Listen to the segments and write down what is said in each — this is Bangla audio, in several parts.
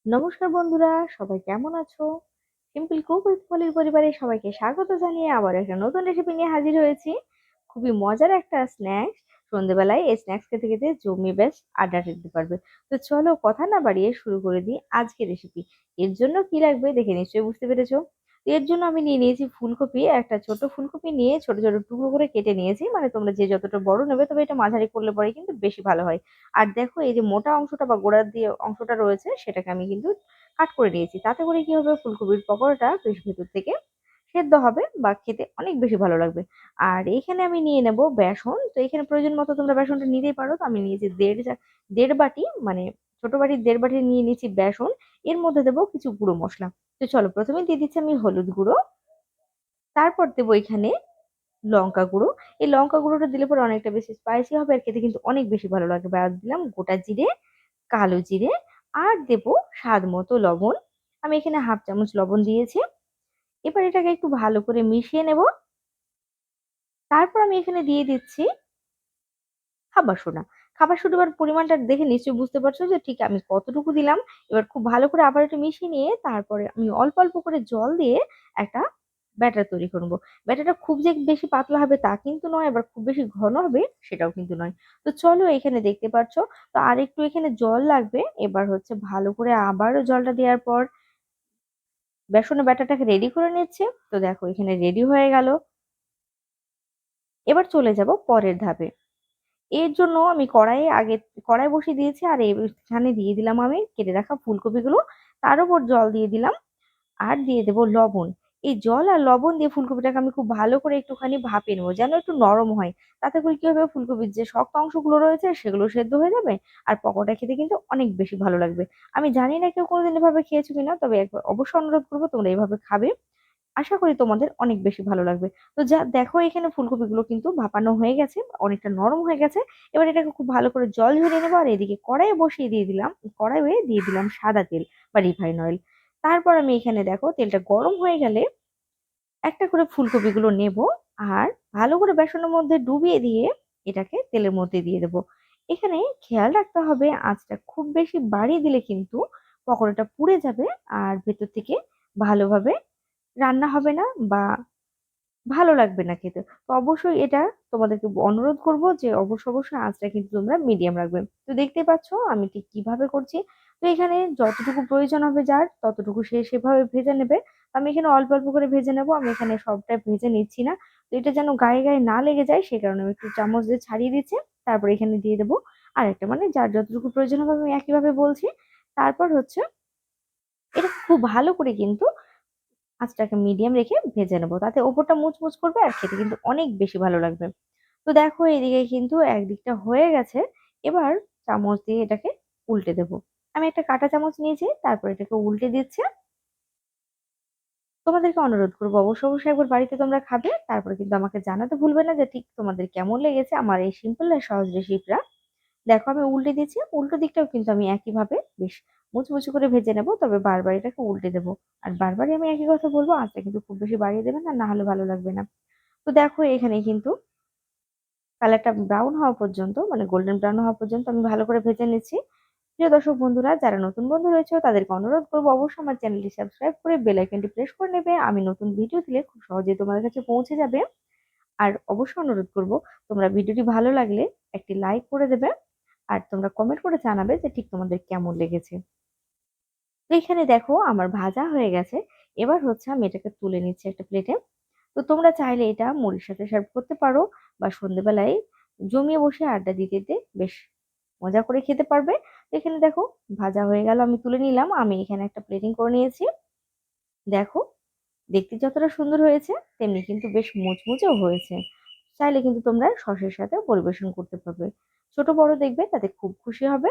নমস্কার বন্ধুরা, সবাই কেমন আছো? সিম্পল কুক উইথ পলির পরিবারে সবাইকে স্বাগত জানিয়ে আবার একটা নতুন রেসিপি নিয়ে হাজির হয়েছি। খুবই মজার একটা স্ন্যাক্স। সন্ধ্যেবেলায় এই স্ন্যাক্স খেতে খেতে জমি বেশ আড্ডা দিতে পারবে। তো চলো কথা না বাড়িয়ে শুরু করে দিই আজকের রেসিপি। এর জন্য কি লাগবে দেখে নিশ্চয়ই বুঝতে পেরেছো। তো এর জন্য আমি নিয়ে নিয়েছি ফুলকপি, একটা ছোট ফুলকপি নিয়ে ছোট ছোট টুকরো করে কেটে নিয়েছি। মানে তোমরা যে যতটা বড় নেবে, তবে এটা মাঝারি করলে পরে কিন্তু বেশি ভালো হয়। আর দেখো, এই যে মোটা অংশটা বা গোড়ার দিয়ে অংশটা রয়েছে সেটাকে আমি কিন্তু কাট করে নিয়েছি। তাতে করে কি হবে, ফুলকপির পকোড়াটা বেশ ভেতর থেকে সেদ্ধ হবে বা খেতে অনেক বেশি ভালো লাগবে। আর এখানে আমি নিয়ে নেব বেসন। তো এখানে প্রয়োজন মতো তোমরা বেসনটা নিতেই পারো। তো আমি নিয়েছি দেড় বাটি, মানে ছোট বাটির দেড় বাটি নিয়ে নিয়েছি বেসন। এর মধ্যে দেবো কিছু গুঁড়ো মশলা। তো চলো, প্রথমে দিয়ে দিচ্ছি আমি হলুদ গুঁড়ো। তারপর দেবো এখানে লঙ্কা গুঁড়ো। এই লঙ্কা গুঁড়োটা দিলে পরে অনেকটা বেশি স্পাইসি হবে আর খেতে কিন্তু অনেক বেশি ভালো লাগবে। আর দিলাম গোটা জিরে, কালো জিরে, আর দেবো স্বাদ মতো লবণ। আমি এখানে হাফ চামচ লবণ দিয়েছি। এবার এটাকে একটু ভালো করে মিশিয়ে নেব। তারপর আমি এখানে দিয়ে দিচ্ছি খাবার সোডা। খাবার সোডার পরিমাণটা দেখে নিশ্চয়ই বুঝতে পারছো যে ঠিক আমি কতটুকু দিলাম। এবার খুব ভালো করে আবার একটু মিশিয়ে নিয়ে তারপরে আমি অল্প অল্প করে জল দিয়ে একটা ব্যাটার তৈরি করবো। ব্যাটারটা খুব যে বেশি পাতলা হবে তা কিন্তু নয়, আবার খুব বেশি ঘন হবে সেটাও কিন্তু নয়। তো চলো, এখানে দেখতে পাচ্ছ। তো আর একটু এখানে জল লাগবে। এবার হচ্ছে ভালো করে আবারও জলটা দেওয়ার পর বেসনের ব্যাটারটাকে রেডি করে নিচ্ছে। তো দেখো, এখানে রেডি হয়ে গেল। এবার চলে যাব পরের ধাপে। এর জন্য আমি কড়াই বসিয়ে দিয়েছি, আর এখানে দিয়ে দিলাম আমি কেটে রাখা ফুলকপিগুলো। তার উপর জল দিয়ে দিলাম, আর দিয়ে দেবো লবণ। এই জল আর লবণ দিয়ে ফুলকপিটাকে আমি খুব ভালো করে একটুখানি ভাপিয়ে নেবো, যেন একটু নরম হয়। তাতে করে কি হবে, ফুলকপির যে শক্ত অংশগুলো রয়েছে সেগুলো সেদ্ধ হয়ে যাবে। আর পকোড়া খেতে কিন্তু অনেক বেশি ভালো লাগবে। আমি জানি না কেউ কোনোদিন এভাবে খেয়েছো কিনা, তবে একবার অবশ্যই অনুরোধ করবো তোমরা এভাবে খাবে। আশা করি তোমাদের অনেক বেশি ভালো লাগবে। তো যা দেখো, এখানে ফুলকপিগুলো কিন্তু ভাপানো হয়ে গেছে, অনেকটা নরম হয়ে গেছে। এবার এটাকে খুব ভালো করে জল ঝরিয়ে নেবো। আর এদিকে কড়াইয়ে দিয়ে দিলাম সাদা তেল বা রিফাইন অয়েল। তারপর আমি এখানে দেখো, তেলটা গরম হয়ে গেলে একটা করে ফুলকপিগুলো নেব, আর ভালো করে বেসনের মধ্যে ডুবিয়ে দিয়ে এটাকে তেলের মধ্যে দিয়ে দেবো। এখানে খেয়াল রাখতে হবে, আঁচটা খুব বেশি বাড়িয়ে দিলে কিন্তু পকোড়াটা পুড়ে যাবে, আর ভেতর থেকে ভালোভাবে রান্না হবে না বা ভালো লাগবে না খেতে। তো অবশ্যই এটা তোমাদেরকে অনুরোধ করব যে অবশ্যই আঁচটা কিন্তু তোমরা মিডিয়াম রাখবে। তো দেখতেই পাচ্ছ আমি ঠিক কিভাবে করছি। তো এখানে যতটুকু প্রয়োজন হবে যার, ততটুকু সে সেভাবে ভেজে নেবে। আমি এখানে অল্প অল্প করে ভেজে নেবো। আমি এখানে সবটা ভেজে নিচ্ছি না। তো এটা যেন গায়ে গায়ে না লেগে যায়, সে কারণে আমি একটু চামচ দিয়ে ছাড়িয়ে দিচ্ছি। তারপর এখানে দিয়ে দেবো আরেকটা, মানে যার যতটুকু প্রয়োজন হবে আমি একইভাবে বলছি। তারপর হচ্ছে এটা খুব ভালো করে কিন্তু আঁচটাকে মিডিয়াম রেখে ভেজে নেবো। তাতে ওপরটা মুচমুচ করবে আর খেতে কিন্তু অনেক বেশি ভালো লাগবে। তো দেখো, এদিকে কিন্তু একদিকটা হয়ে গেছে। এবার চামচ দিয়ে এটাকে উল্টে দেবো। আমি একটা কাঁটা চামচ নিয়েছি, তারপর এটাকে উল্টে দিচ্ছে। তোমাদেরকে অনুরোধ করবো অবশ্যই একবার বাড়িতে তোমরা খাবে, তারপরে কিন্তু আমাকে জানাতে ভুলবে না যে ঠিক তোমাদের কেমন লেগেছে আমার এই সিম্পল আর সহজ রেসিপিটা। দেখো, আমি উল্টে দিচ্ছি। উল্টো দিকটাও কিন্তু আমি একইভাবে বেশ মুচমুচে করে ভেজে নেবো, তবে বারবার এটাকে উল্টে দেবো। আর বারবারই আমি একই কথা বলবো, আঁচটা কিন্তু খুব বেশি বাড়িয়ে দেবে না, না হলে ভালো লাগবে না। তো দেখো, এখানে কিন্তু কালারটা ব্রাউন হওয়া পর্যন্ত, মানে গোল্ডেন ব্রাউন হওয়া পর্যন্ত আমি ভালো করে ভেজে নিচ্ছি। প্রিয় দর্শক বন্ধুরা, যারা নতুন বন্ধু রয়েছে তাদেরকে অনুরোধ করবো অবশ্যই আমার চ্যানেলটি সাবস্ক্রাইব করে বেল আইকনটি প্রেস করে নেবে। আমি নতুন ভিডিও দিলে খুব সহজেই তোমাদের কাছে পৌঁছে যাবে। আর অবশ্যই অনুরোধ করবো, তোমরা ভিডিওটি ভালো লাগলে একটি লাইক করে দেবে। আর তোমরা কমেন্ট করে জানাবে যে ঠিক তোমাদের কেমন লেগেছে। তো এখানে দেখো, আমার ভাজা হয়ে গেছে। এবার হচ্ছে আমি এটাকে তুলে নিচ্ছি একটা প্লেটে। তো তোমরা চাইলে এটা মুড়ির সাথে সার্ভ করতে পারো, বা সন্ধ্যেবেলায় জমিয়ে বসে আড্ডা দিতে দিতে বেশ মজা করে খেতে পারবে। তো এখানে দেখো, ভাজা হয়ে গেল, আমি তুলে নিলাম। আমি এখানে একটা প্লেটিং করে নিয়েছি। দেখো, দেখতে যতটা সুন্দর হয়েছে তেমনি কিন্তু বেশ মুচমুচেও হয়েছে। চাইলে কিন্তু তোমরা সসের সাথে পরিবেশন করতে পারবে। ছোট বড় দেখবে তাতে খুব খুশি হবে।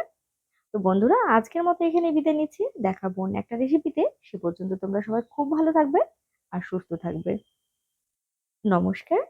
তো বন্ধুরা, আজকের মতো এখানে বিদায় নিচ্ছি। দেখাবো অন্য একটা রেসিপিতে। সে পর্যন্ত তোমরা সবাই খুব ভালো থাকবে আর সুস্থ থাকবে। নমস্কার।